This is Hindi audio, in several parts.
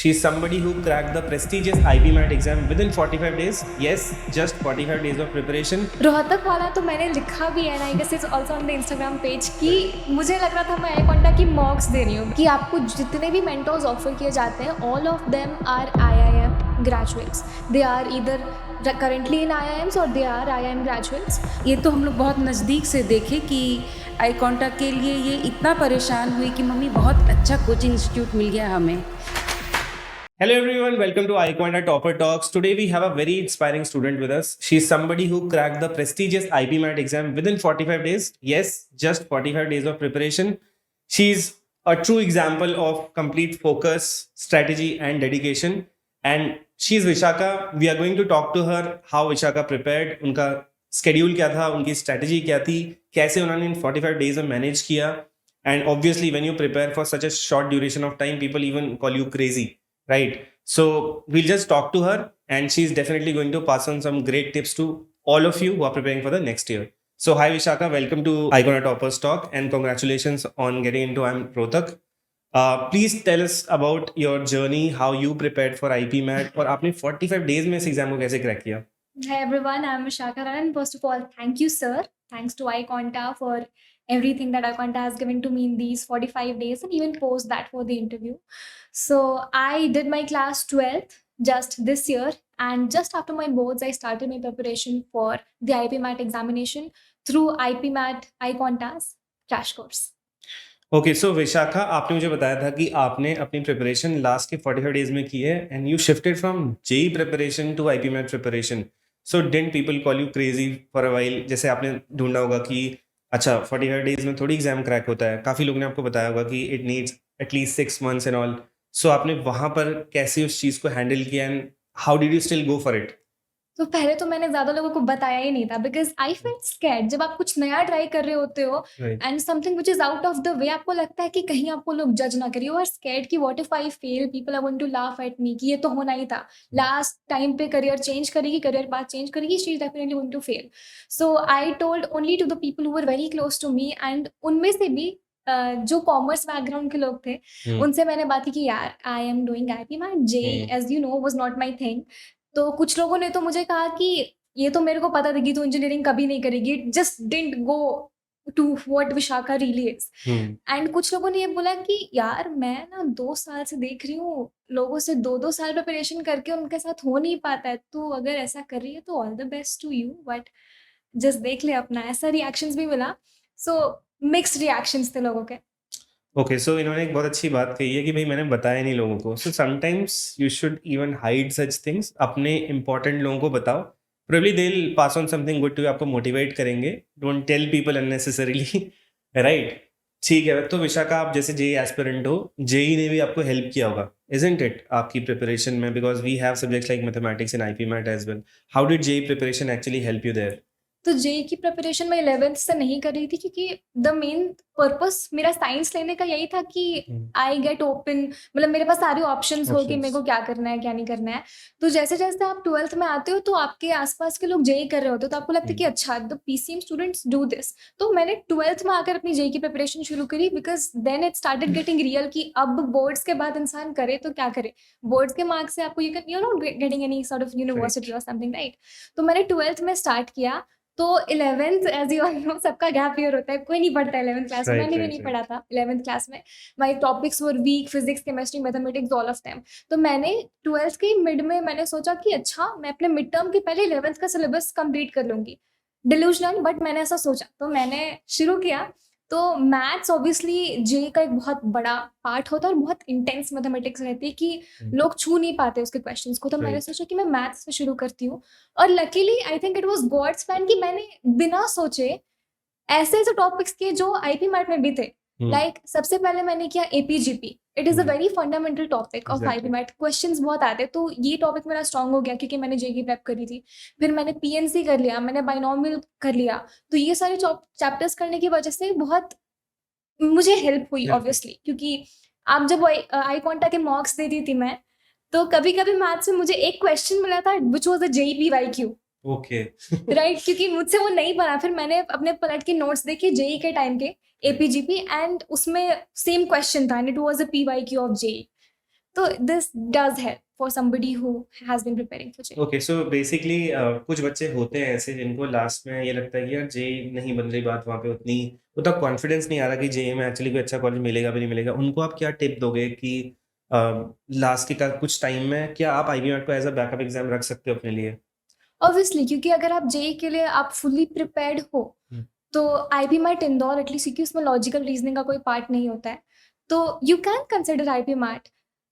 She's somebody who cracked the prestigious IB-MAT exam within 45 days. Yes, just 45 days of preparation. Rohtak वाला तो मैंने लिखा भी है, I guess it's also on the Instagram page कि मुझे लग रहा था मैं आईकॉन्टा की मॉक्स दे रही हूँ कि आपको जितने भी मेंटोर्स ऑफर किए जाते हैं all of them are IIM graduates. They are either currently in IIMs और दे आर IIM ग्रेजुएट्स. ये तो हम लोग बहुत नज़दीक से देखे कि आईकॉन्टा के लिए ये इतना परेशान हुई कि मम्मी बहुत अच्छा कोचिंग इंस्टीट्यूट मिल गया हमें. Hello everyone, welcome to iQuanta Topper Talks. Today we have a very inspiring student with us. She's somebody who cracked the prestigious IB-MAT exam within 45 days. Yes, just 45 days of preparation. She's a true example of complete focus, strategy and dedication. And she's Vishaka. We are going to talk to her how Vishaka prepared, उनका schedule क्या था, उनकी strategy क्या थी, कैसे उन्होंने इन 45 days में manage किया. And obviously when you prepare for such a short duration of time, people even call you crazy. Right. So we'll just talk to her and she's definitely going to pass on some great tips to all of you who are preparing for the next year. So hi Vishaka, welcome to iQuanta Toppers Talk and congratulations on getting into IIM Rohtak. Please tell us about your journey, how you prepared for IB-MAT और आपने 45 days में इस एग्जाम को कैसे क्रैक किया? Hi everyone, I'm Vishaka Raran. First of all, thank you sir. Thanks to iConta for everything that iConta has given to me in these 45 days and even post that for the interview. So I did my class 12th just this year, and just after my boards I started my preparation for the IB-MAT examination through IB-MAT iConta's crash course. Okay so Vishakha, आपने मुझे बताया था कि आपने अपनी प्रिपरेशन लास्ट के 45 डेज में की है and you shifted from JEE preparation to IB-MAT preparation. So didn't people call you crazy for a while? जैसे आपने ढूंढा होगा कि अच्छा 45 डेज में थोड़ी एग्जाम क्रैक होता है, काफ़ी लोगों ने आपको बताया होगा कि it needs at least 6 months and all. So आपने वहाँ पर कैसे उस चीज़ को हैंडल किया and how did you still go for it? तो पहले तो मैंने ज़्यादा लोगों को बताया ही नहीं था बिकॉज आई फेल्ट स्कैर्ड. जब आप कुछ नया ट्राई कर रहे होते हो Right. And something which is out of the वे, आपको लगता है कि कहीं आपको लोग जज ना करिए. और स्कैर्ड कि what if I fail, people are going to laugh at me, कि ये तो होना ही था. लास्ट टाइम पे करियर चेंज करेगी, करियर पाथ चेंज करेगी, she is definitely going to fail. So I told only to the people who were very close to me, and उनमें से भी जो कॉमर्स बैकग्राउंड के लोग थे उनसे मैंने बात की कि यार I am doing IB-MAT, JEE as you know was not my thing. तो कुछ लोगों ने तो मुझे कहा कि ये तो मेरे को पता था कि तू इंजीनियरिंग कभी नहीं करेगी, it just didn't go to what Vishakha really is. And कुछ लोगों ने ये बोला कि यार मैं ना 2 साल से देख रही हूँ लोगों से 2-2 साल प्रिपरेशन करके उनके साथ हो नहीं पाता है, तू अगर ऐसा कर रही है तो all the best to you, but just देख ले अपना. ऐसा रिएक्शंस भी मिला. सो मिक्स्ड रिएक्शंस थे लोगों के. ओके सो इन्होंने एक बहुत अच्छी बात कही है कि भाई मैंने बताया नहीं लोगों को. So sometimes you should even hide such things. अपने इंपॉर्टेंट लोगों को बताओ, probably they will pass on something good too, आपको मोटिवेट करेंगे. Don't tell people unnecessarily. Right. ठीक है. तो विशाखा, आप जैसे जेई एस्पिरेंट हो, जेई ने भी आपको हेल्प किया होगा, इजंट इट, आपकी प्रिपरेशन में? Because we have subjects like mathematics and IB-MAT as well. How did JEE preparation actually help you there? तो जेई की प्रिपरेशन मैं 11th से नहीं कर रही थी क्योंकि द मेन पर्पस मेरा साइंस लेने का यही था कि आई गेट ओपन, मतलब मेरे पास सारे ऑप्शंस हो कि मेरे को क्या करना है क्या नहीं करना है. तो जैसे जैसे आप 12th में आते हो तो आपके आसपास के लोग जेई कर रहे होते हो तो आपको लगता है कि अच्छा the PCM students do this. तो मैंने 12th में आकर अपनी जेई की प्रिपरेशन शुरू करी because then it started getting real कि अब बोर्ड्स के बाद इंसान करे तो क्या करे. बोर्ड्स के मार्क्स से आपको you not getting any sort of university और समथिंग, राइट. तो मैंने 12th में स्टार्ट किया. तो 11th as you all know सबका गैप ईयर होता है, कोई नहीं पढ़ता 11th क्लास में. मैंने भी नहीं पढ़ा था 11th क्लास में. My topics were weak, physics, chemistry, mathematics, all of them. तो मैंने 12th के मिड में मैंने सोचा कि अच्छा मैं अपने मिड टर्म के पहले 11th का सिलेबस कंप्लीट कर लूंगी. डिल्यूजनल, बट मैंने ऐसा सोचा तो मैंने शुरू किया. तो मैथ्स ऑब्वियसली जेई का एक बहुत बड़ा पार्ट होता है और बहुत इंटेंस मैथमेटिक्स रहती है कि लोग छू नहीं पाते उसके क्वेश्चंस को. तो मैंने सोचा कि मैं मैथ्स से शुरू करती हूँ. और luckily I think it was God's plan कि मैंने बिना सोचे ऐसे ऐसे टॉपिक्स किए जो IB-MAT में भी थे. लाइक सबसे पहले मैंने किया APGP. It is a very fundamental topic of IB-MAT. Questions बहुत आते तो ये टॉपिक मेरा स्ट्रांग हो गया क्योंकि मैंने जेई की प्रेप करी थी. फिर मैंने PNC कर लिया, मैंने बाइनोमियल कर लिया. तो ये सारे चैप्टर्स करने की वजह से बहुत मुझे हेल्प हुई ऑब्वियसली, क्योंकि आप जब आईकॉन्टा के मॉक्स देती थी मैं, तो कभी कभी मैथ्स में मुझे एक क्वेश्चन मिला था which was a JEPYQ. Okay. Right, क्योंकि मुझसे वो नहीं पढ़ा. फिर मैंने अपने पलट के नोट्स देखे जेई के टाइम के APGP एंड उसमें सेम क्वेश्चन था and it was a PYQ of JEE. तो this does help for somebody who has been preparing for JEE. Okay, so basically कुछ बच्चे होते हैं ऐसे जिनको लास्ट में ये लगता है कि यार जेईई नहीं बन रही बात, वहाँ पे उतना कॉन्फिडेंस नहीं आ रहा कि जेईई में एक्चुअली कोई अच्छा कॉलेज मिलेगा भी नहीं मिलेगा। उनको आप क्या टिप दोगे कि लास्ट के कुछ टाइम में क्या आप आईबीएमएट को एज अ बैकअप एग्जाम रख सकते हो अपने लिए? ऑब्वियसली, क्योंकि अगर आप जेईई के लिए आप फुली प्रिपेयर्ड हो तो आईबी मैट इंदौर एटलीस्ट, क्योंकि उसमें लॉजिकल रीजनिंग का कोई पार्ट नहीं होता है, तो you can consider IB MAT.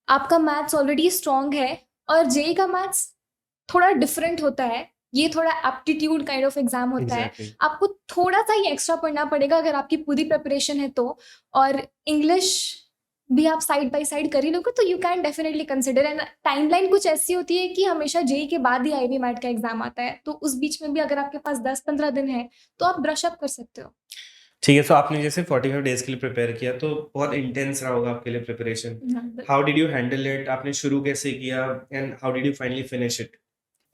आपका मैथ्स ऑलरेडी स्ट्रॉन्ग है और जेईई का मैथ्स थोड़ा डिफरेंट होता है, ये थोड़ा एप्टीट्यूड काइंड ऑफ एग्जाम होता है। एग्जैक्टली। आपको थोड़ा सा ही एक्स्ट्रा पढ़ना पड़ेगा अगर आपकी पूरी प्रिपरेशन है तो, और इंग्लिश भी आप साइड बाय साइड कर ही लोगे तो you can definitely consider. And timeline कुछ ऐसी होती है कि हमेशा जेईई के बाद ही आईबी मैट का एग्जाम आता है, तो उस बीच में भी अगर आपके पास 10-15 दिन है तो आप ब्रश अप कर सकते हो। ठीक है, तो आपने जैसे 45 डेज के लिए प्रिपेयर किया तो बहुत इंटेंस रहा होगा आपके लिए preparation. How did you handle it? आपने शुरू कैसे किया and how did you finally finish it?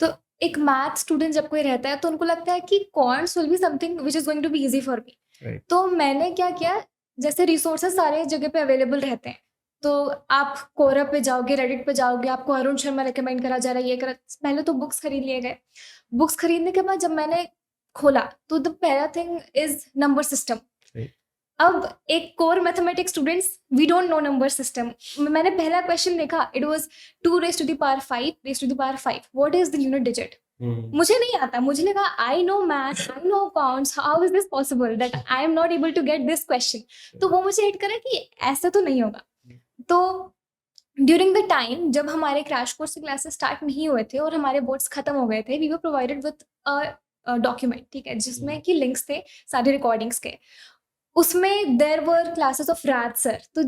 तो एक मैथ स्टूडेंट जब कोई रहता है तो उनको लगता है कि quants will be something which is going to be easy for me. Right. तो मैंने क्या किया, जैसे रिसोर्सेज सारे जगह पे अवेलेबल रहते हैं, तो आप कोरा पे जाओगे, रेडिट पे जाओगे, आपको अरुण शर्मा रेकमेंड करा जा रहा है, ये करा, पहले तो बुक्स खरीद लिए गए। बुक्स खरीदने के बाद जब मैंने खोला तो द पहला thing is number system. Right. अब एक core mathematics students we don't know number system. मैंने पहला क्वेश्चन देखा, it was 2 raised to the power 5 raised to the power 5, what is the unit digit. मुझे नहीं आता, मुझे लगा I know math, I know accounts, how is this possible that I am not able to get this question. तो वो मुझे हिट करे कि ऐसा तो नहीं होगा। तो ड्यूरिंग द टाइम जब हमारे क्रैश कोर्स के क्लासेस स्टार्ट नहीं हुए थे और हमारे बोर्ड्स खत्म हो गए थे, we were provided with document, ठीक है, जिसमें कि लिंक्स थे सारे रिकॉर्डिंग्स के। उसमें there were classes of Raj sir, तो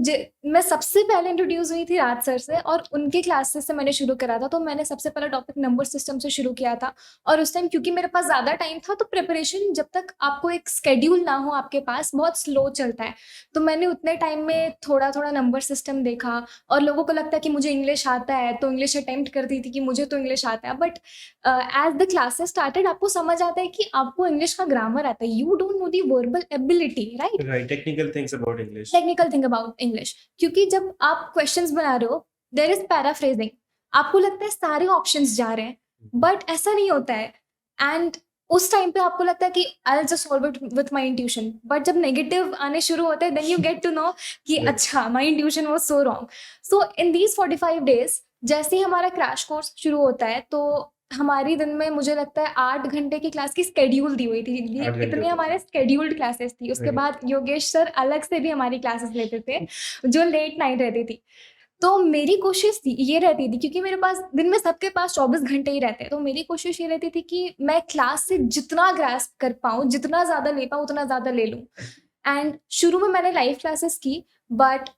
मैं सबसे पहले इंट्रोड्यूस हुई थी राज सर से और उनके क्लासेस से मैंने शुरू करा था। तो मैंने सबसे पहला टॉपिक नंबर सिस्टम से शुरू किया था, और उस टाइम क्योंकि मेरे पास ज़्यादा टाइम था तो प्रिपरेशन जब तक आपको एक स्केड्यूल ना हो आपके पास बहुत स्लो चलता है। तो मैंने उतने टाइम में थोड़ा थोड़ा नंबर सिस्टम देखा, और लोगों को लगता है कि मुझे इंग्लिश आता है तो इंग्लिश अटेम्प्ट करती थी कि मुझे तो इंग्लिश आता है, but as the classes started आपको समझ आता है कि आपको इंग्लिश का ग्रामर आता है, you don't know the verbal ability, right. Right, technical things about English. Technical thing about English, क्योंकि जब आप क्वेश्चंस बना रहे हो देयर इज पैराफ्रेजिंग, आपको लगता है सारे ऑप्शंस जा रहे हैं, बट ऐसा नहीं होता है। एंड उस टाइम पे आपको लगता है कि I will just solve it with my intuition, but जब नेगेटिव आने शुरू होते हैं then you get to know कि Right. अच्छा my intuition was so wrong. So in these 45 days जैसे ही हमारा क्रैश कोर्स शुरू होता है तो हमारी दिन में मुझे लगता है 8 घंटे की क्लास की स्केड्यूल दी हुई थी। 8 घंटे इतनी होती हमारे स्केड्यूल्ड क्लासेस थी। उसके Right. बाद योगेश सर अलग से भी हमारी क्लासेस लेते थे जो लेट नाइट रहती थी। तो मेरी कोशिश ये रहती थी, क्योंकि मेरे पास दिन में सबके पास 24 घंटे ही रहते हैं, तो मेरी कोशिश ये रहती थी कि मैं क्लास से जितना ग्रास्प कर पाऊँ, जितना ज़्यादा ले पाऊँ उतना ज़्यादा ले लूँ। एंड शुरू में मैंने लाइव क्लासेस की, बट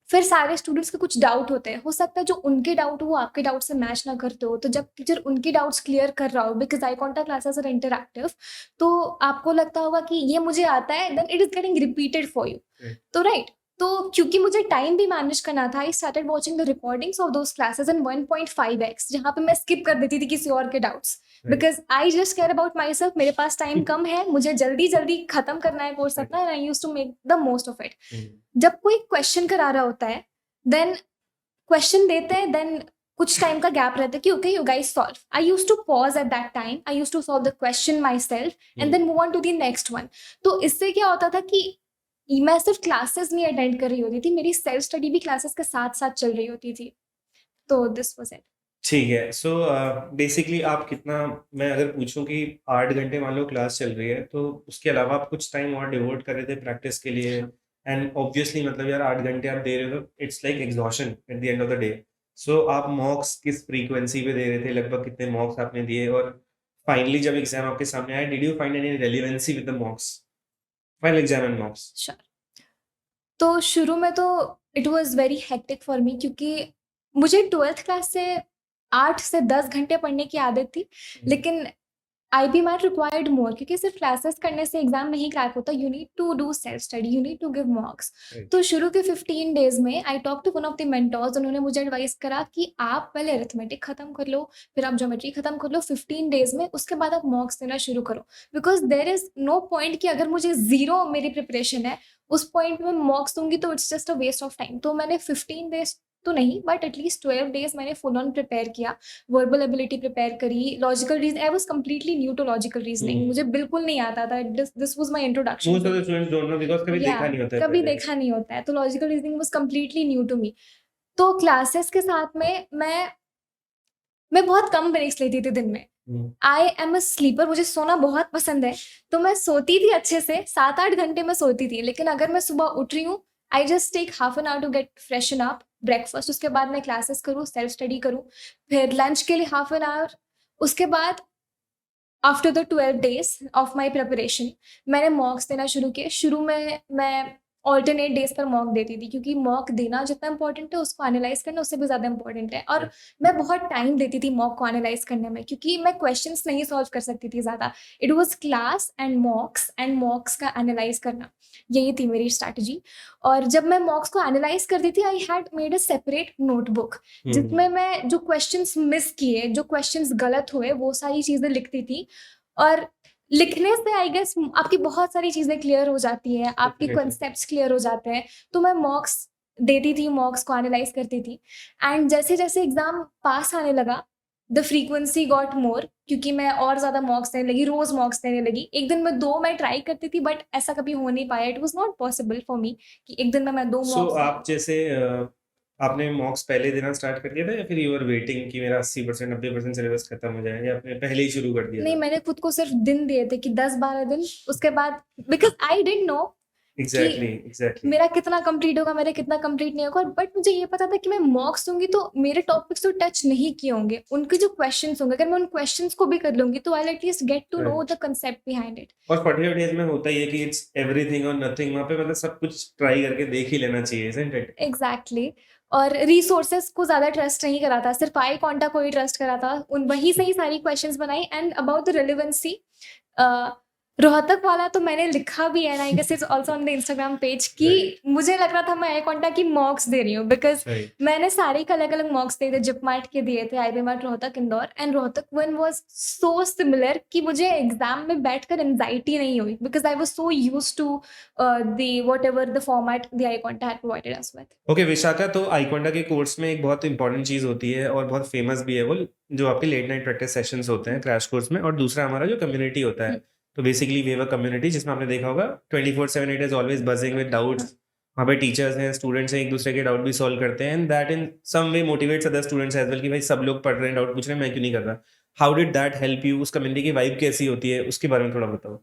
फिर सारे स्टूडेंट्स के कुछ डाउट होते हैं, हो सकता है जो उनके डाउट हो वो आपके डाउट से मैच ना करते हो, तो जब टीचर उनकी डाउट्स क्लियर कर रहा हो, because I contact classes are interactive, तो आपको लगता होगा कि ये मुझे आता है, then it is getting repeated for you. तो राइट, तो क्योंकि मुझे टाइम भी मैनेज करना था, I started watching the recordings of those classes in 1.5x, जहाँ पे मैं स्किप कर देती थी किसी और के doubts, because I just care about my self. मेरे पास टाइम कम है, मुझे जल्दी जल्दी खत्म करना है कोर्स अपना, and I used to make the most of it. जब कोई क्वेश्चन करा रहा होता है, देन क्वेश्चन देते हैं, देन कुछ टाइम का गैप रहता है कि okay you guys solve. I used to pause at that time, I used to solve the question myself and then move on to the next one. तो इससे क्या होता था कि मैं सिर्फ क्लासेस नहीं अटेंड कर रही होती थी, मेरी सेल्फ स्टडी भी क्लासेस के साथ साथ चल रही होती थी। तो दिस वाज इट। ठीक है, सो बेसिकली आप कितना, मैं अगर पूछूं कि 8 घंटे मान लो क्लास चल रही है तो उसके अलावा आप कुछ टाइम और डिवोट कर रहे थे प्रैक्टिस के लिए, एंड ऑब्वियसली मतलब यार 8 घंटे आप दे रहे हो तो it's like exhaustion at the end of the day. So आप मॉक्स किस फ्रीक्वेंसी पे दे रहे थे, लगभग कितने मॉक्स आपने दिए, और फाइनली जब एग्जाम आपके सामने आया did you find any relevancy with the मॉक्स, final exam and मॉक्स? Sure. तो शुरू में तो it was very hectic for me, क्योंकि मुझे 12th क्लास से 8 से 10 घंटे पढ़ने की आदत थी, लेकिन आईबी मैट रिक्वायर्ड मोर, क्योंकि सिर्फ क्लासेस करने से एग्जाम नहीं क्रैक होता, you need to do self study, you need to give mocks. तो शुरू के 15 डेज में I talk to one of the mentors, उन्होंने मुझे एडवाइस करा कि आप पहले अरिथमेटिक खत्म कर लो, फिर आप ज्योमेट्री खत्म कर लो 15 डेज में, उसके बाद आप मॉक्स देना शुरू करो, because there is no point कि अगर मुझे 0 मेरी प्रिपरेशन है उस पॉइंट में मॉक्स दूंगी तो it's just a waste of time. तो मैंने 15 डेज तो नहीं, बट एटलीस्ट 12 डेज मैंने फुल ऑन प्रिपेयर किया, वर्बल एबिलिटी प्रिपेयर करी, logical reason, I was completely new to logical reasoning, मुझे बिल्कुल नहीं आता था, this was my introduction most of the students don't know because कभी देखा नहीं होता है कभी पहले। देखा नहीं होता है, तो logical reasoning was completely new to me. तो क्लासेस के साथ में मैं बहुत कम ब्रेक्स लेती थी दिन में। आई एम अ स्लीपर, मुझे सोना बहुत पसंद है, तो मैं सोती थी अच्छे से, 7-8 घंटे में सोती थी, लेकिन अगर मैं सुबह उठ रही हूँ, I just take half an hour to get freshen up, breakfast, उसके बाद मैं क्लासेस करूँ, सेल्फ स्टडी करूँ, फिर लंच के लिए हाफ एन आवर, उसके बाद after the 12 days of my preparation मैंने मॉक्स देना शुरू किए। शुरू में मैं ऑल्टरनेट डेज पर मॉक देती थी, क्योंकि मॉक देना जितना इंपॉर्टेंट है, उसको एनालाइज करना उससे भी ज़्यादा इंपॉर्टेंट है, और मैं बहुत टाइम देती थी मॉक को एनालाइज करने में, क्योंकि मैं क्वेश्चंस नहीं सॉल्व कर सकती थी ज़्यादा। इट वाज क्लास एंड मॉक्स का एनालाइज करना, यही थी मेरी स्ट्रैटेजी। और जब मैं मॉक्स को एनालाइज करती थी, I had made a separate notebook, जिसमें मैं जो क्वेश्चंस मिस किए, जो क्वेश्चंस गलत हुए, वो सारी चीज़ें लिखती थी। और लिखने से आई गेस आपकी बहुत सारी चीज़ें क्लियर हो जाती है, आपके Definitely. कॉन्सेप्ट्स क्लियर हो जाते हैं। तो मैं मॉक्स देती थी, मॉक्स को एनालाइज करती थी, एंड जैसे जैसे एग्जाम पास आने लगा, द फ्रीक्वेंसी गॉट मोर, क्योंकि मैं और ज़्यादा मॉक्स देने लगी, रोज़ मॉक्स देने लगी। एक दिन में 2 मैं ट्राई करती थी, बट ऐसा कभी हो नहीं पाया, it was not possible for me कि एक दिन में मैं 2 सो मॉक्स। आप जैसे आपने मॉक्स पहले देना स्टार्ट कर दिया था या फिर यू आर वेटिंग कि मेरा 80% 90% सिलेबस खत्म हो जाए, या आपने पहले ही शुरू कर दिया नहीं, था? मैंने खुद को सिर्फ दिन दिए थे कि 10-12 दिन, उसके बाद because I didn't know exactly मेरा कितना कंप्लीट होगा, मेरा कितना कंप्लीट नहीं होगा, बट मुझे ये पता था कि मैं मॉक्स दूंगी तो मेरे टॉपिक्स तो टच नहीं किए होंगे, उनके जो क्वेश्चंस होंगे, अगर मैं उन क्वेश्चंस को भी कर लूंगी तो I at least get to know the concept behind it. और 45 डेज में होता ही है कि इट्स एवरीथिंग और नथिंग, वहाँ पे मतलब सब कुछ ट्राई करके देख ही लेना चाहिए, इजंट इट? एग्जैक्टली। और रिसोर्सेज को ज़्यादा ट्रस्ट नहीं करा था, सिर्फ आई कॉन्टा को ही ट्रस्ट करा था, उन वहीं से ही सारी क्वेश्चंस बनाई। And about the relevancy, Rohtak वाला तो मैंने लिखा भी है, I guess it's also on the Instagram page, कि मुझे लग रहा था मैं आई कॉन्टा की मॉक्स दे रही हूँ, बिकॉज मैंने सारे के अलग अलग मॉक्स दिए थे, जिप मार्ट के दिए थे, IB MAT, Rohtak, Indore, and Rohtak one was so similar कि मुझे एग्जाम में बैठकर एंजाइटी नहीं हुई, because I was so used to the whatever the format the iQuanta had provided us with. Okay Vishakha, तो आईक्वांडा के कोर्स में एक बहुत इंपॉर्टेंट चीज होती है और बहुत फेमस भी है, वो जो आपके लेट नाइट प्रैक्टिस सेशंस होते हैं क्रैश कोर्स में, और दूसरा हमारा जो कम्युनिटी होता है। तो basically we have a community जिसमें आपने देखा होगा 24/7 it is always buzzing with doubts. वहाँ पे टीचर्स हैं, स्टूडेंट्स हैं, एक दूसरे के डाउट भी सॉल्व करते हैं, and that in some way motivates other students as well कि भाई सब लोग पढ़ रहे हैं, डाउट पूछ रहे हैं, मैं क्यों नहीं कर रहा। How did that help you? उस कम्युनिटी की वाइब कैसी होती है, उसके बारे में थोड़ा बताओ।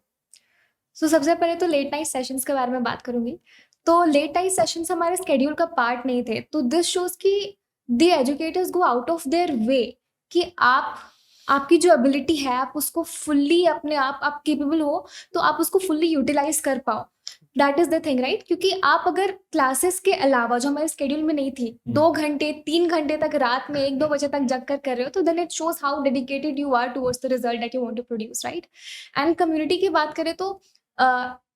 सो सबसे पहले तो लेट नाइट सेशंस के बारे में बात करूंगी। तो लेट नाइट सेशंस हमारे स्केड्यूल का पार्ट नहीं थे, तो दिस शोज कि the educators go out of their way कि आपकी जो एबिलिटी है, आप उसको फुल्ली अपने आप केपेबल हो, तो आप उसको फुल्ली यूटिलाइज कर पाओ। That is the thing, right? क्योंकि आप अगर क्लासेस के अलावा, जो हमारे स्केड्यूल में नहीं थी, 2 घंटे 3 घंटे तक रात में 1-2 बजे तक जग कर रहे हो, तो then it shows how dedicated you are towards the result that you want to produce, right? And community की बात करें तो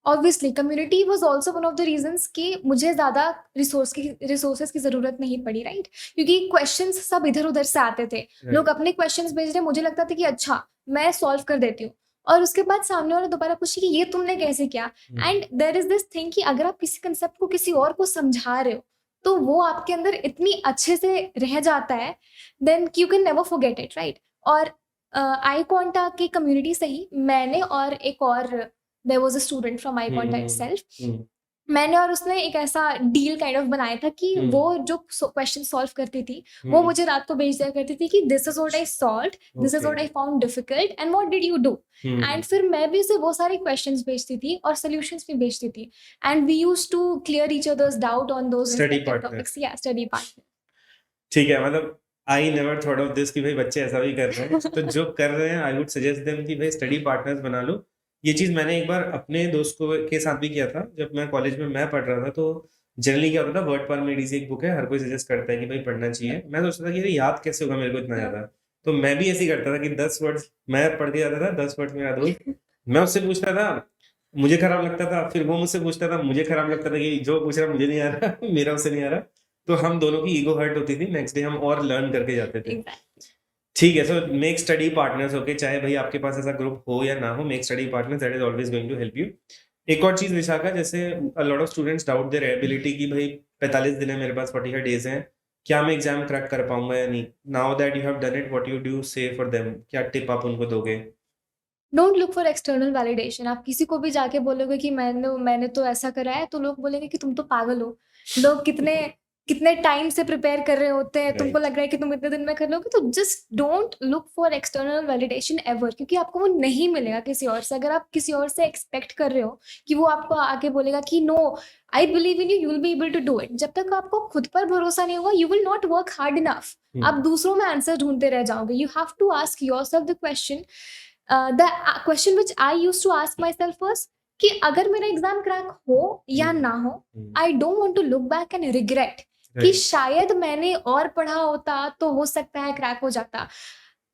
obviously community was also one of the reasons कि मुझे ज़्यादा रिसोर्सेज की ज़रूरत नहीं पड़ी, राइट? क्योंकि क्वेश्चंस सब इधर उधर से आते थे, लोग अपने क्वेश्चंस भेज रहे, मुझे लगता था कि अच्छा मैं सॉल्व कर देती हूँ, और उसके बाद सामने वाला दोबारा पूछे कि ये तुमने कैसे किया। And there is this thing कि अगर आप किसी कंसेप्ट को किसी और को समझा रहे हो, तो वो आपके अंदर इतनी अच्छे से रह जाता है, then you can never forget it, right? और आई कॉन्टा की कम्युनिटी से ही मैंने और एक और there was a student from iQuanta itself, मैंने और उसने एक ऐसा डील काइंड ऑफ बनाया था कि वो जो क्वेश्चन सॉल्व करती थी, वो मुझे रात को भेज दिया करती थी कि this is what I solved, this is what I found difficult, and what did you do. And फिर मैं भी उसे वो सारे क्वेश्चंस भेजती थी और सॉल्यूशंस भी भेजती थी, and we used to clear each others doubt on those Study topics. या स्टडी पार्टनर। ठीक है, मतलब I never thought of this कि भाई बच्चे ऐसा भी कर रहे हैं, तो जो कर रहे हैं आई वुड सजेस्ट देम कि भाई स्टडी पार्टनर्स बना लो। ये चीज़ मैंने एक बार अपने दोस्त को के साथ भी किया था, जब मैं कॉलेज में मैं पढ़ रहा था। तो जनरली क्या होता था, वर्ड पार्मेडिस एक बुक है, हर कोई सजेस्ट करता है कि भाई पढ़ना चाहिए। मैं सोचता था कि ये याद कैसे होगा मेरे को इतना ज़्यादा, तो मैं भी ऐसे ही करता था कि 10 वर्ड्स मैं पढ़ के जाता था, 10 वर्ड्स मेरा दोस्त, मैं उससे पूछता था, मुझे खराब लगता था, फिर वो मुझसे पूछता था, मुझे खराब लगता था कि जो पूछ रहा मुझे नहीं आ रहा मेरा उससे नहीं आ रहा, तो हम दोनों की ईगो हर्ट होती थी। नेक्स्ट डे हम और लर्न करके जाते थे। ठीक है, so make study partners, okay, चाहे भाई आपके पास ऐसा ग्रुप हो या ना हो, make study partners, that is always going to help you. एक और चीज विशाखा, जैसे a lot of students doubt their ability कि भाई 45 दिन है मेरे पास, 45 डेज हैं, क्या मैं एग्जाम क्रैक कर पाऊंगा या नहीं? Now that you have done it, what you do से फॉर देम? क्या टिप आप उनको दोगे? Don't look for external validation. आप किसी को भी जाके बोलोगे कि मैंने तो ऐसा करा है, तो लोग बोलेंगे कि तुम तो पागल हो। लोग कितने कितने टाइम से प्रिपेयर कर रहे होते हैं, तुमको Right. लग रहा है कि तुम इतने दिन में कर लोगे। तो just don't look for external validation ever, क्योंकि आपको वो नहीं मिलेगा किसी और से। अगर आप किसी और से एक्सपेक्ट कर रहे हो कि वो आपको आके बोलेगा कि no, I believe in you, you will be able to do it, जब तक आपको खुद पर भरोसा नहीं होगा, you will not work hard enough. आप दूसरों में आंसर ढूंढते रह जाओगे। You have to ask yourself the question, the question which I used to ask myself was कि अगर मेरा एग्जाम क्रैक हो या ना हो, I don't want to look back and regret कि Right. शायद मैंने और पढ़ा होता तो हो सकता है क्रैक हो जाता।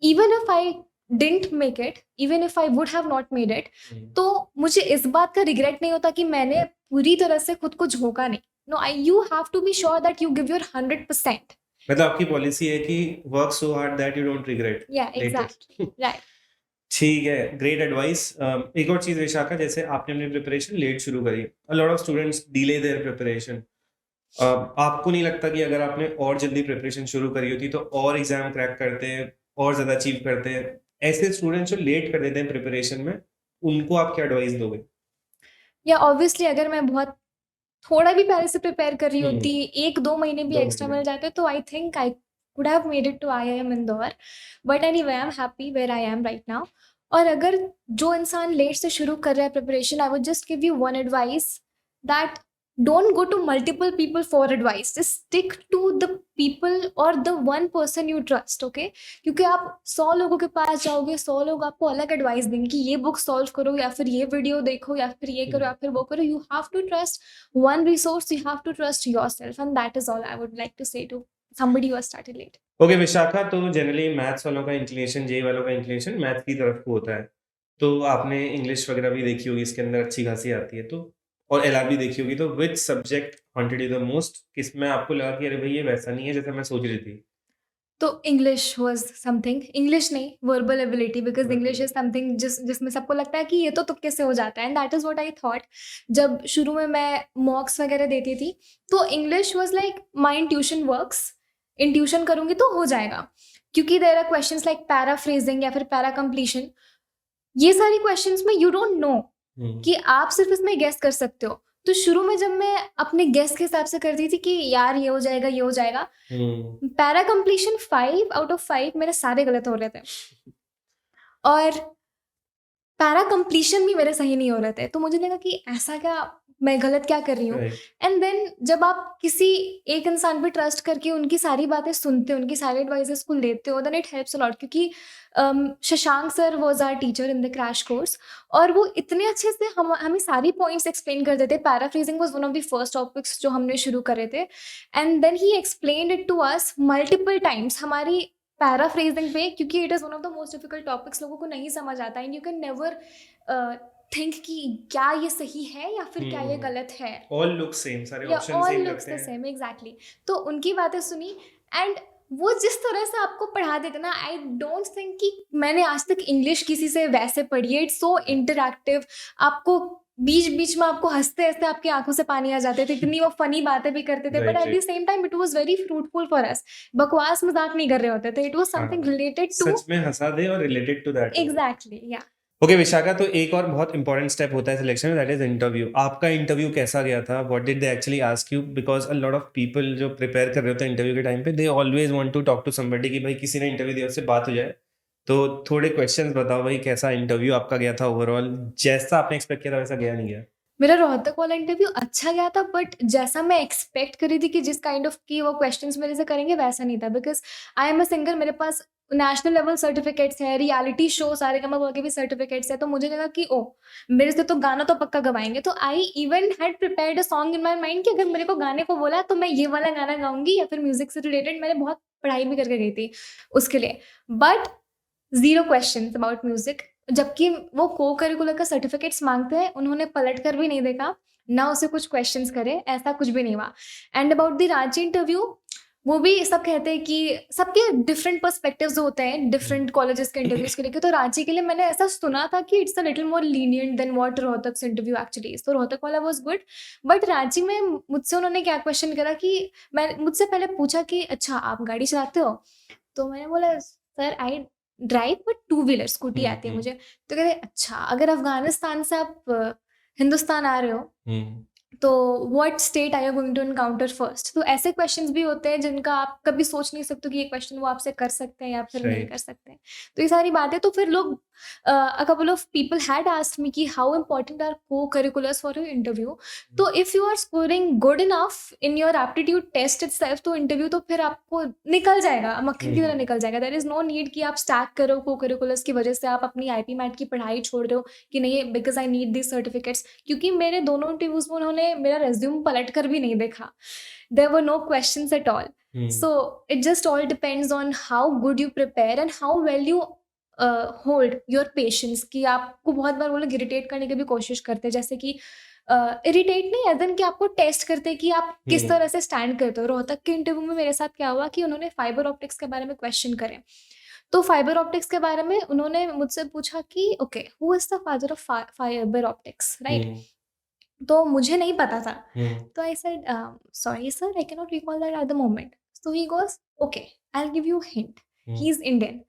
Even if I didn't make it, even if I would have not made it, तो मुझे इस बात का रिग्रेट नहीं होता कि मैंने पूरी तरह से खुद को झोंका नहीं। No, I you have to be sure that you give your 100%। मतलब आपकी पॉलिसी है कि work so hard that you don't regret या later. Exactly, right. ठीक है, ग्रेट एडवाइस। एक और चीज विशाखा, जैसे आपने अपनी प्रिपरेशन लेट शुरू करी, अ lot of students delay there preparation. आपको नहीं लगता कि अगर आपने और जल्दी प्रिपरेशन शुरू करी होती तो और एग्जाम क्रैक करते हैं, और ज्यादा अचीव करते हैं? ऐसे स्टूडेंट्स जो लेट कर देते हैं प्रिपरेशन में, उनको आप क्या एडवाइस दोगे? या ऑब्वियसली अगर मैं बहुत थोड़ा भी पहले से प्रिपेयर कर रही होती, 1-2 महीने भी 2 एक्स्ट्रा महीने। मिल जाते, तो I think I would have made it to IIM Indore. But anyway, I am happy where I am right now. और अगर जो इंसान लेट से शुरू कर रहा है preparation, I would just give you one advice, that don't go to multiple people for advice, just stick to the people और the one person you trust, okay? क्योंकि आप 100 लोगों के पास जाओगे, 100 लोग आपको अलग एडवाइस देंगे कि ये बुक सॉल्व करो, या फिर ये वीडियो देखो, या फिर ये करो, या फिर वो करो। You have to trust one resource, you have to trust yourself, and that is all I would like to say to somebody who has started late. Okay Vishakha, तो जनरली मैथ्स वालों का इंक्लिनेशन, जे वालों का इंक्लिनेशन मैथ की तरफ को होता है। तो आपने इंग्लिश वगैरह भी देखी होगी, इसके अंदर अच्छी खासी आती है, तो और एलआर भी देखी होगी, तो which subject haunted you the most? किसमें आपको लगा कि अरे भाई ये वैसा नहीं है जैसा मैं सोच रही थी? तो इंग्लिश वाज समथिंग, इंग्लिश नहीं, verbal ability, because Verbal. English is something जिसमें सबको लगता है कि ये तो तुक्के से हो जाता है, and that is what I thought. जब शुरू में मैं मॉक्स वगैरह देती थी, तो English was like my intuition works, intuition करूंगी तो हो जाएगा, क्योंकि there are questions like paraphrasing या फिर पैरा कंप्लीशन। ये सारी क्वेश्चंस में यू डोंट नो कि आप सिर्फ इसमें गेस कर सकते हो। तो शुरू में जब मैं अपने गेस के हिसाब से करती थी कि यार ये हो जाएगा, ये हो जाएगा, पैरा कंप्लीशन 5 आउट ऑफ 5 मेरे सारे गलत हो रहे थे, और पैरा कंप्लीशन भी मेरे सही नहीं हो रहे थे। तो मुझे लगा कि ऐसा क्या, मैं गलत क्या कर रही हूँ। Right. एंड देन जब आप किसी एक इंसान पे ट्रस्ट करके उनकी सारी बातें सुनते हो, उनकी सारी एडवाइसेस को लेते हो, then it helps a lot. क्योंकि Shashank sir was our teacher in the crash course, और वो इतने अच्छे से हमें सारी पॉइंट्स एक्सप्लेन कर देते। Paraphrasing was one of the first topics जो हमने शुरू करे थे, and then he explained it to us multiple times हमारी पैराफ्रेजिंग पे, क्योंकि it is one of the most difficult topics, लोगों को नहीं समझ आता, and you can never think कि क्या ये सही है या फिर क्या ये गलत है, ऑल लुक सेम, सारे या ऑप्शन ऑल सेम लुक्स लगते द हैं। Same, exactly. तो उनकी बातें सुनी, एंड वो जिस तरह से आपको पढ़ा देते ना, आई डोंट थिंक कि मैंने आज तक इंग्लिश किसी से वैसे पढ़ी है। इट्स सो इंटरैक्टिव, आपको बीच बीच में आपको हंसते हंसते आपकी आंखों से पानी आ जाते थे, इतनी वो फनी बातें भी करते थे, but Right, at the same time it was very fruitful for us. बकवास मजाक नहीं कर रहे होते थे, it was something related to, सच में हंसा दे और related to that. Exactly, yeah. Okay Vishakha, तो एक और बहुत इंपॉर्टेंट स्टेप होता है सिलेक्शन में, दैट इज इंटरव्यू। आपका इंटरव्यू कैसा गया था? What did they actually ask you? Because a lot of people जो प्रिपेयर कर रहे होते हैं इंटरव्यू के टाइम पे, they always want to talk to somebody कि भाई किसी ने इंटरव्यू दिया, उससे बात हो जाए। तो थोड़े क्वेश्चंस बताओ भाई, कैसा इंटरव्यू आपका गया था ओवरऑल? जैसा आपने एक्सपेक्ट किया था वैसा गया नहीं गया? मेरा रोहतक वाला इंटरव्यू अच्छा गया था, बट जैसा मैं एक्सपेक्ट करी थी कि जिस काइंड ऑफ की वो क्वेश्चंस मेरे से करेंगे, वैसा नहीं था। Because I am a singer, मेरे पास नेशनल लेवल सर्टिफिकेट्स है, रियलिटी शो सारेगामा के भी सर्टिफिकेट्स है, तो मुझे लगा कि ओ मेरे से तो गाना तो पक्का गवाएंगे। तो I even had prepared a song in my mind कि अगर मेरे को गाने को बोला तो मैं ये वाला गाना गाऊंगी, या फिर म्यूजिक से रिलेटेड। मैंने बहुत पढ़ाई भी करके गई थी उसके लिए, बट 0 क्वेश्चन अबाउट म्यूजिक। जबकि वो को करिकुलर का सर्टिफिकेट्स मांगते हैं, उन्होंने पलट कर भी नहीं देखा, ना उसे कुछ क्वेश्चंस करे, ऐसा कुछ भी नहीं हुआ। And about the Ranchi interview, वो भी सब कहते हैं कि सबके डिफरेंट पर्सपेक्टिव्स होते हैं डिफरेंट कॉलेजेस के इंटरव्यूज के लेके। तो रांची के लिए मैंने ऐसा सुना था कि it's a little more lenient than what Rohtak interview actually is. तो रोहतक वाला वाज गुड, बट रांची में मुझसे उन्होंने क्या क्वेश्चन करा कि मैं मुझसे पहले पूछा कि अच्छा आप गाड़ी चलाते हो? तो मैंने बोला sir I drive but two wheeler scooty आती है मुझे। तो कहते अच्छा अगर अफगानिस्तान से आप हिंदुस्तान आ रहे हो तो what state are you going to encounter first? तो ऐसे क्वेश्चंस भी होते हैं जिनका आप कभी सोच नहीं सकते कि ये क्वेश्चन वो आपसे कर सकते हैं या फिर नहीं Right. कर सकते हैं। तो ये सारी बातें तो फिर लोग a couple of people had asked me कि how important are co-curriculars for your interview? तो if you are scoring good enough in your aptitude test itself तो इंटरव्यू तो फिर आपको निकल जाएगा, मक्खन की तरह निकल जाएगा। देयर इज़ नो नीड कि आप स्टैक करो को-करिकुलर्स की वजह से आप अपनी आईपी मैट की पढ़ाई छोड़ रहे हो कि नहीं because I need these certificates. क्योंकि मेरे दोनों इंटरव्यूज़ में उन्होंने मेरा रिज्यूम पलट कर भी नहीं देखा। There were no questions at all. So it just all depends on how good you prepare and how well you hold your patience। कि आपको बहुत बार वो लोग इरिटेट करने की भी कोशिश करते हैं, जैसे कि इरिटेट नहीं एज इन कि आपको टेस्ट करते हैं कि आप किस तरह से स्टैंड करते हो। रोहतक के इंटरव्यू में मेरे साथ क्या हुआ कि उन्होंने फाइबर ऑप्टिक्स के बारे में क्वेश्चन करे। तो फाइबर ऑप्टिक्स के बारे में उन्होंने मुझसे पूछा कि okay who is the father of fibre optics, right? तो मुझे नहीं पता था। तो I said sorry sir I can not recall that at the moment. So he goes okay I will give you hint, he is Indian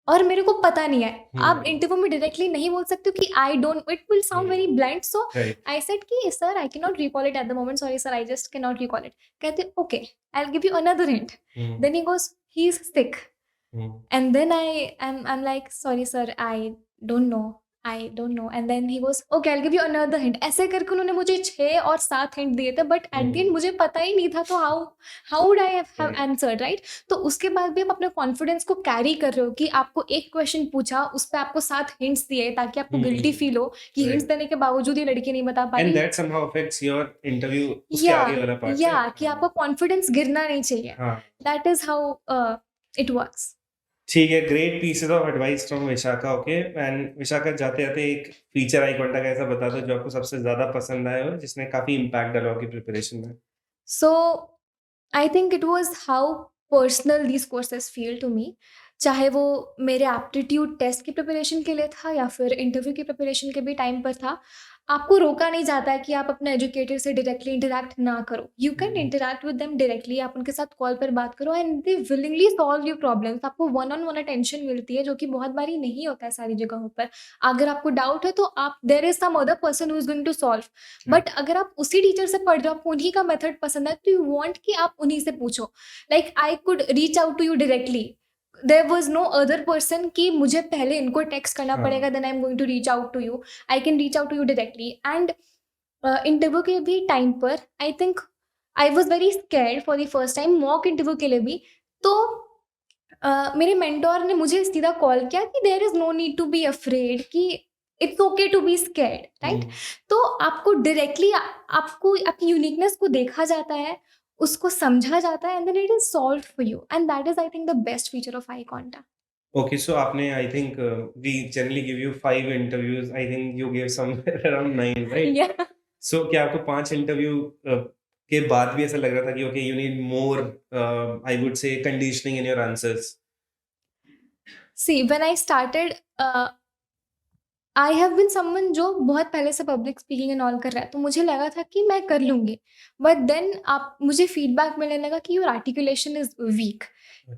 और मेरे को पता नहीं है। आप इंटरव्यू में डायरेक्टली नहीं बोल सकते हो कि I don't, it will sound very blunt. So I said कि sir I can not recall it at the moment, sorry sir I just can not recall it. कहते okay I will give you another hint. Then he goes he is sick and then I'm like sorry sir I don't know and then he goes okay I'll give you another hint। ऐसे करके उन्होंने मुझे 6 और 7 हिंट दिए थे बट एट द एंड मुझे पता ही नहीं था। तो how would I have answered, right? तो उसके बाद भी आप अपने कॉन्फिडेंस को कैरी कर रहे हो कि आपको एक क्वेश्चन पूछा उस पर आपको 7 हिंट्स दिए ताकि आपको गिल्टी फील हो कि हिंट्स देने के बावजूद ये लड़की नहीं बता पाई। And that somehow affects your interview उसके आगे वाला part से। कि आपका कॉन्फिडेंस गिरना नहीं चाहिए। That is how it works. ठीक है, great pieces of advice from Vishakha. Okay, and Vishakha जाते जाते एक फीचर आईकॉन्टा का ऐसा बता दो जो आपको सबसे ज्यादा पसंद आया हो, जिसने काफी इम्पैक्ट डाला आपकी प्रिपरेशन में। So I think it was how personal these courses feel to me। चाहे वो मेरे एप्टीट्यूड टेस्ट की प्रिपरेशन के लिए था या फिर इंटरव्यू की प्रिपरेशन के भी टाइम पर था। आपको रोका नहीं जाता है कि आप अपने एजुकेटर से डायरेक्टली इंटरैक्ट ना करो। You can interact with them directly, आप उनके साथ कॉल पर बात करो and they willingly solve your problems. आपको वन ऑन वन अटेंशन मिलती है जो कि बहुत बारी नहीं होता है सारी जगहों पर। अगर आपको डाउट है तो आप there is some other person who is going to solve. But अगर आप उसी टीचर से पढ़ रहे हो, आपको उन्हीं का मेथड पसंद है तो यू वांट कि आप उन्हीं से पूछो। Like I could reach out to you directly, there was no other person कि मुझे पहले इनको टेक्स्ट करना पड़ेगा then I am going to reach out to you. I can reach out to you directly. And interview के भी टाइम पर I think I was very scared for the first time mock interview के लिए भी। तो मेरे मेंटोर ने मुझे सीधा कॉल किया कि there is no need to be afraid, कि it's okay to be scared, right? तो आपको डायरेक्टली आपको आपकी यूनिकनेस को देखा जाता है, उसको समझा जाता है and then it is solve for you and that is I think the best feature of iQuanta. Okay, so आपने I think we generally give you 5 interviews, I think you give somewhere around 9, right? So क्या आपको 5 इंटरव्यू के बाद भी ऐसा लग रहा था कि okay you need more I would say conditioning in your answers? See when I started I have been someone जो बहुत पहले से पब्लिक स्पीकिंग एंड ऑल कर रहा है, तो मुझे लगा था कि मैं कर लूँगी। बट देन आप मुझे फीडबैक मिलने लगा कि योर आर्टिकुलेशन इज वीक,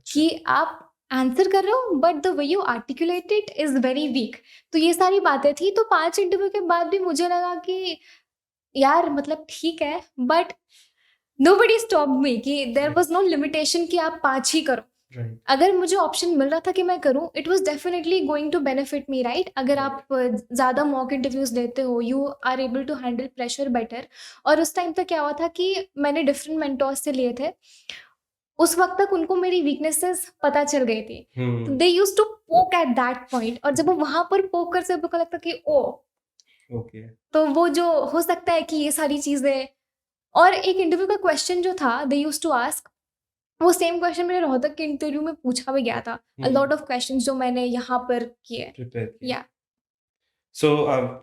कि आप आंसर कर रहे हो but the way you articulate it is very weak. तो ये सारी बातें थी। तो 5 इंटरव्यू के बाद भी मुझे लगा कि यार मतलब ठीक है, बट नोबडी स्टॉप्ड मी कि देयर वाज नो लिमिटेशन कि आप 5 ही करो। अगर मुझे ऑप्शन मिल रहा था कि मैं करूं, it was definitely going to benefit me, right? अगर आप ज़्यादा मॉक इंटरव्यूज देते हो, you are able to handle pressure better. और उस टाइम तक क्या हुआ था कि मैंने डिफरेंट मेंटोर्स से लिए थे, उस वक्त तक उनको मेरी वीकनेसेस पता चल गई थी। तो they used to poke at that point, और जब वो वहां पर पोक करते उनको लगता कि ओ ओके, तो वो जो हो सकता है कि ये सारी चीजें। और एक इंटरव्यू का क्वेश्चन जो था दे यूज्ड टू आस्क, वो सेम क्वेश्चन मेरे रोहतक के इंटरव्यू में पूछा भी गया था। अ लॉट ऑफ क्वेश्चंस जो मैंने यहाँ पर किए। प्रिपेयर किया। या सो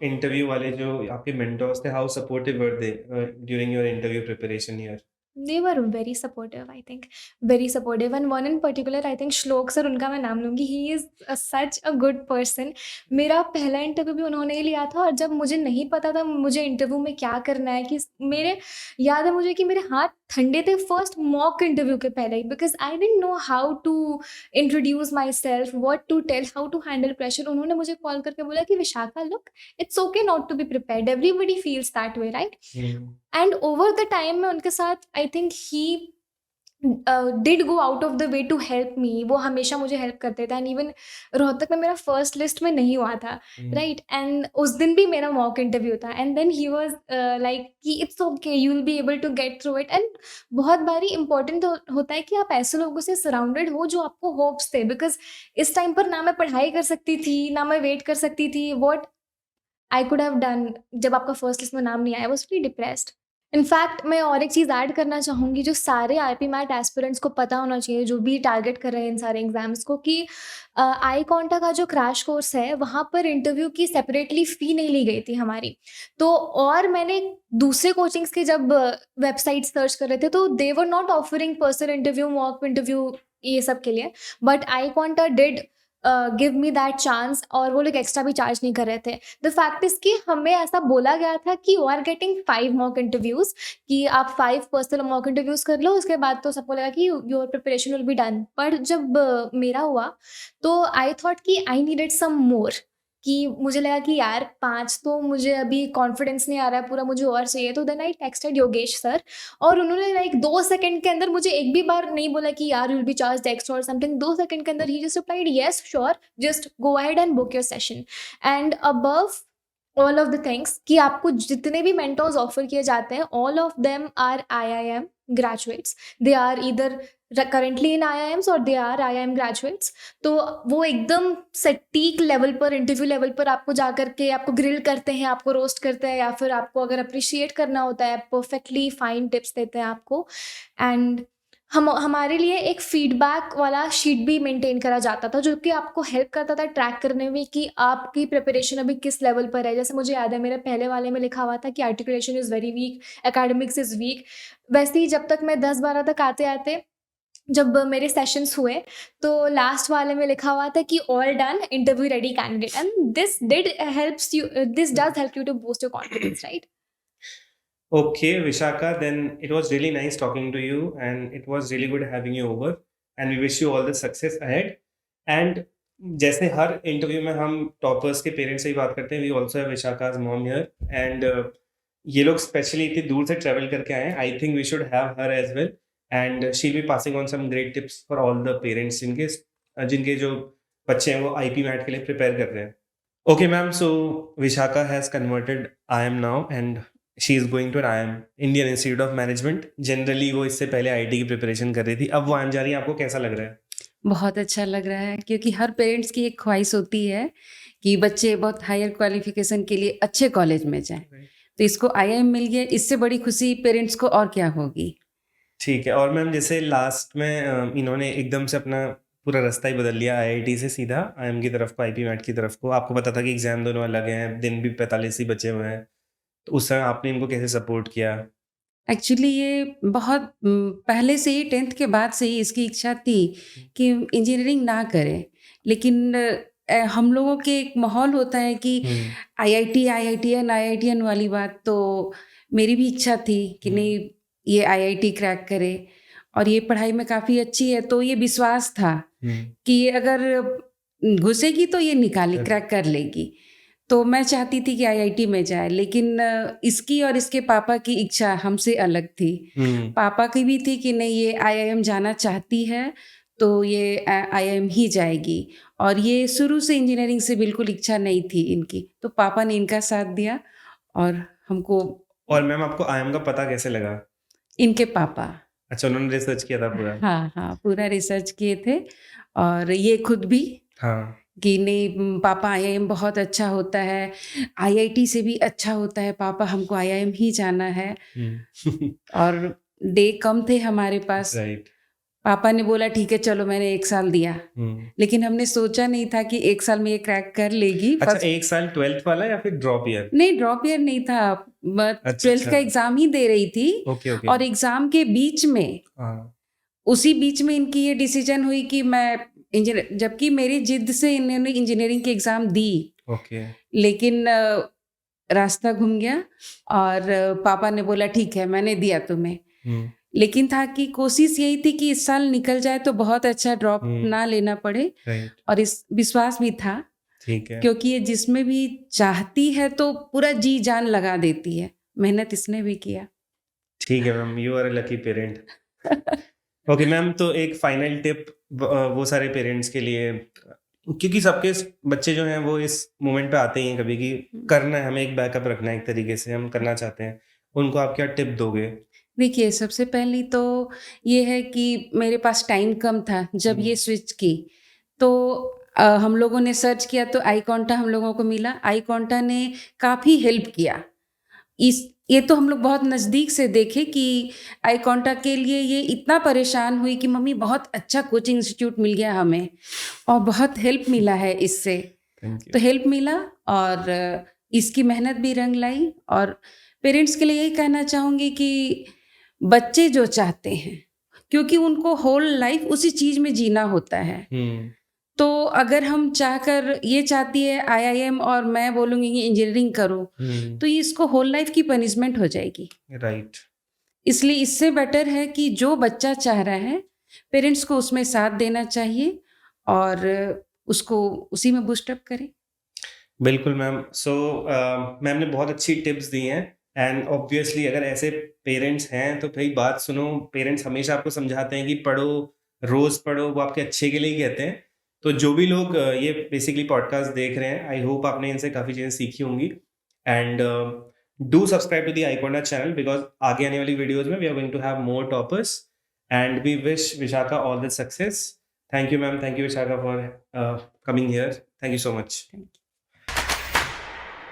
इंटरव्यू वाले जो आपके मेंटोर्स थे, how supportive were they during your interview preparation here? They were very supportive, I think, very supportive. And one in particular, I think श्लोक सर, उनका मैं नाम लूँगी. He is such a good person. मेरा पहला इंटरव्यू भी उन्होंने ही लिया था, और जब मुझे नहीं पता था मुझे इंटरव्यू में क्या करना है, कि मेरे याद है मुझे कि मेरे हाथ ठंडे थे फर्स्ट मॉक इंटरव्यू के पहले ही, because I didn't know how to introduce myself, what to tell, how to handle pressure. उन्होंने मुझे कॉल करके बोला कि Vishakha, look, it's okay not to be prepared, everybody feels that way, right? And over the time मैं उनके साथ, I think he did go out of the way to help me. वो हमेशा मुझे हेल्प करते थे. एंड इवन रोहतक में मेरा फर्स्ट लिस्ट में नहीं हुआ था, राइट? एंड उस दिन भी मेरा मॉक इंटरव्यू था. And then he was like कि it's okay, you will be able to get through it. And बहुत बारी इंपॉर्टेंट होता है कि आप ऐसे लोगों से सराउंडेड हो जो आपको होप्स थे, बिकॉज इस टाइम पर ना मैं पढ़ाई कर सकती थी, ना मैं वेट कर सकती थी. What I could have done जब आपका फर्स्ट लिस्ट में नाम नहीं आया, I was pretty depressed. In fact मैं और एक चीज़ ऐड करना चाहूँगी, जो सारे आईपी मैट एस्पिरेंट्स को पता होना चाहिए, जो भी टारगेट कर रहे हैं इन सारे एग्जाम्स को, कि आई कॉन्टा का जो क्रैश कोर्स है वहाँ पर इंटरव्यू की सेपरेटली फ़ी नहीं ली गई थी हमारी. तो और मैंने दूसरे कोचिंग्स के जब वेबसाइट सर्च कर रहे थे, तो they were not offering personal interview, mock interview, ये सब के लिए. But iQuanta did give me that chance, और वो लोग एक्स्ट्रा भी चार्ज नहीं कर रहे थे. द फैक्ट इज कि हमें ऐसा बोला गया था कि you are getting 5 mock interviews, कि आप 5 पर्सनल मॉक इंटरव्यूज कर लो, उसके बाद तो सबको लगा कि your preparation will be done. पर जब मेरा हुआ, तो आई थॉट कि आई नीडेड सम मोर, कि मुझे लगा कि यार 5 तो मुझे अभी कॉन्फिडेंस नहीं आ रहा है पूरा, मुझे और चाहिए. तो then I texted Yogesh sir, और उन्होंने लाइक 2 सेकंड के अंदर, मुझे एक भी बार नहीं बोला कि यार विल बी चार्ज एक्स्ट्रा और समथिंग. 2 सेकंड के अंदर ही just replied, yes sure, just go ahead and book your session. And above all of the things, कि आपको जितने भी मेंटोर्स ऑफर किए जाते हैं, all of them are IIM graduates. They are either currently in IIMs और दे आर IIM ग्रेजुएट्स. तो वो एकदम सटीक लेवल पर, इंटरव्यू लेवल पर आपको जा करके आपको ग्रिल करते हैं, आपको रोस्ट करते हैं, या फिर आपको अगर अप्रिशिएट करना होता है, परफेक्टली फाइन टिप्स देते हैं आपको. एंड हमारे लिए एक फीडबैक वाला शीट भी मेंटेन करा जाता था, जो कि आपको हेल्प करता था ट्रैक करने में कि आपकी प्रिपरेशन अभी किस लेवल पर है. जैसे मुझे याद है मेरे पहले वाले में लिखा हुआ था कि articulation is very weak, academics is week. वैसे ही जब तक मैं 10-12 तक आते आते, जब मेरे सेशंस हुए, तो लास्ट वाले में लिखा हुआ था कि all done, interview ready candidate. And this does help you to boost your confidence, right? Okay, Vishaka, then it was really nice talking to you, and it was really good having you over, and we wish you all the success ahead. And जैसे हर इंटरव्यू में हम टॉपर्स के पेरेंट्स से ही बात करते हैं, we also have Vishakha's mom here, and ये लोग स्पेशली इतनी दूर से ट्रेवल करके आए हैं. I think we should have her as well, and she will be passing on some great tips for all the parents जिनके जो बच्चे हैं वो आईपी मैट के लिए प्रिपेयर कर रहे हैं. Okay, ma'am. So Vishaka has converted IIM now, and she is going to IIM, Indian Institute of Management. Generally वो इससे पहले IIT की प्रिपरेशन कर रही थी, अब वो IIM जा रही है. आपको कैसा लग रहा है? बहुत अच्छा लग रहा है, क्योंकि हर पेरेंट्स की एक ख्वाहिश होती है कि बच्चे बहुत हायर क्वालिफिकेशन के लिए अच्छे कॉलेज में जाएं. तो इसको IIM मिल गया, इससे बड़ी खुशी पेरेंट्स को और क्या होगी. ठीक है. और मैम जैसे लास्ट में इन्होंने एकदम से अपना पूरा रास्ता ही बदल लिया, IIT से सीधा IIM की तरफ को, IP मैट की तरफ को. आपको पता था कि एग्जाम दोनों अलग हैं, दिन भी 45 ही बचे हुए हैं, तो उस समय आपने इनको कैसे सपोर्ट किया? एक्चुअली ये बहुत पहले से ही 10th के बाद से ही इसकी इच्छा थी कि इंजीनियरिंग ना करें, लेकिन हम लोगों के एक माहौल होता है कि IITN वाली बात, तो मेरी भी इच्छा थी कि नहीं, ये IIT क्रैक करे, और ये पढ़ाई में काफ़ी अच्छी है, तो ये विश्वास था कि ये अगर घुसेगी तो ये क्रैक कर लेगी. तो मैं चाहती थी कि IIT में जाए, लेकिन इसकी और इसके पापा की इच्छा हमसे अलग थी. पापा की भी थी कि नहीं, ये IIM जाना चाहती है तो ये IIM ही जाएगी, और ये शुरू से इंजीनियरिंग से बिल्कुल इच्छा नहीं थी इनकी, तो पापा ने इनका साथ दिया और हमको. और मैम आपको IIM का पता कैसे लगा? इनके पापा. अच्छा, उन्होंने रिसर्च किया था पूरा? हाँ, पूरा रिसर्च किए थे, और ये खुद भी. हाँ, कि नहीं, पापा IIM बहुत अच्छा होता है, IIT से भी अच्छा होता है, पापा हमको IIM ही जाना है. और डे कम थे हमारे पास, राइट. पापा ने बोला ठीक है चलो, मैंने 1 साल दिया, लेकिन हमने सोचा नहीं था कि 1 साल में ये क्रैक कर लेगी। अच्छा, 1 साल 12th वाला या फिर ड्रॉप ईयर? नहीं, ड्रॉप ईयर नहीं था, अच्छा, 12th अच्छा। का एग्जाम ही दे रही थी। Okay, okay. और एग्जाम के बीच में, हाँ, उसी बीच में इनकी ये डिसीजन हुई कि मैं इंजीनियर, जबकि मेरी जिद से इन्होंने इंजीनियरिंग के एग्जाम दी, ओके। लेकिन रास्ता घूम गया और पापा ने बोला ठीक है मैंने दिया तुम्हें। लेकिन था कि कोशिश यही थी कि इस साल निकल जाए तो बहुत अच्छा, ड्रॉप ना लेना पड़े। राइट, और इस विश्वास भी था, ठीक है। क्योंकि ये जिसमें भी चाहती है तो पूरा जी जान लगा देती है। मेहनत इसने भी किया। ठीक है ma'am, you are a lucky parent. Okay ma'am, तो एक फाइनल टिप वो सारे पेरेंट्स के लिए, क्योंकि सबके बच्चे जो हैं वो इस मोमेंट पे आते ही हैं कभी कि करना है, हमें एक बैकअप रखना है, एक तरीके से हम करना चाहते हैं, उनको आप क्या टिप दोगे? देखिए, सबसे पहली तो ये है कि मेरे पास टाइम कम था जब ये स्विच की, तो हम लोगों ने सर्च किया तो आईकॉन्टा हम लोगों को मिला। आईकॉन्टा ने काफ़ी हेल्प किया। ये तो हम लोग बहुत नज़दीक से देखे कि आईकॉन्टा के लिए ये इतना परेशान हुई कि मम्मी बहुत अच्छा कोचिंग इंस्टीट्यूट मिल गया हमें, और बहुत हेल्प मिला है इससे। Thank you. तो हेल्प मिला और इसकी मेहनत भी रंग लाई। और पेरेंट्स के लिए यही कहना चाहूँगी कि बच्चे जो चाहते हैं, क्योंकि उनको होल लाइफ उसी चीज़ में जीना होता है, तो अगर हम चाहकर, ये चाहती है आईआईएम और मैं बोलूँगी कि इंजीनियरिंग करो, तो ये इसको होल लाइफ की पनिशमेंट हो जाएगी। राइट। इसलिए इससे बेटर है कि जो बच्चा चाह रहा है, पेरेंट्स को उसमें साथ देना चाहिए और उसको उसी में बूस्टअप करें। बिल्कुल मैम। सो मैम ने बहुत अच्छी टिप्स दी हैं, एंड ऑब्वियसली अगर ऐसे पेरेंट्स हैं तो भाई बात सुनो। पेरेंट्स हमेशा आपको समझाते हैं कि पढ़ो, रोज पढ़ो, वो आपके अच्छे के लिए ही कहते हैं। तो जो भी लोग ये बेसिकली पॉडकास्ट देख रहे हैं, आई होप आपने इनसे काफ़ी चीज़ें सीखी होंगी। And do subscribe to the iQuanta channel, because आगे आने वाली वीडियोज में we are going to have more toppers, and we wish Vishakha all the success. Thank you ma'am, thank you Vishakha for coming here, thank you so much. Thank you.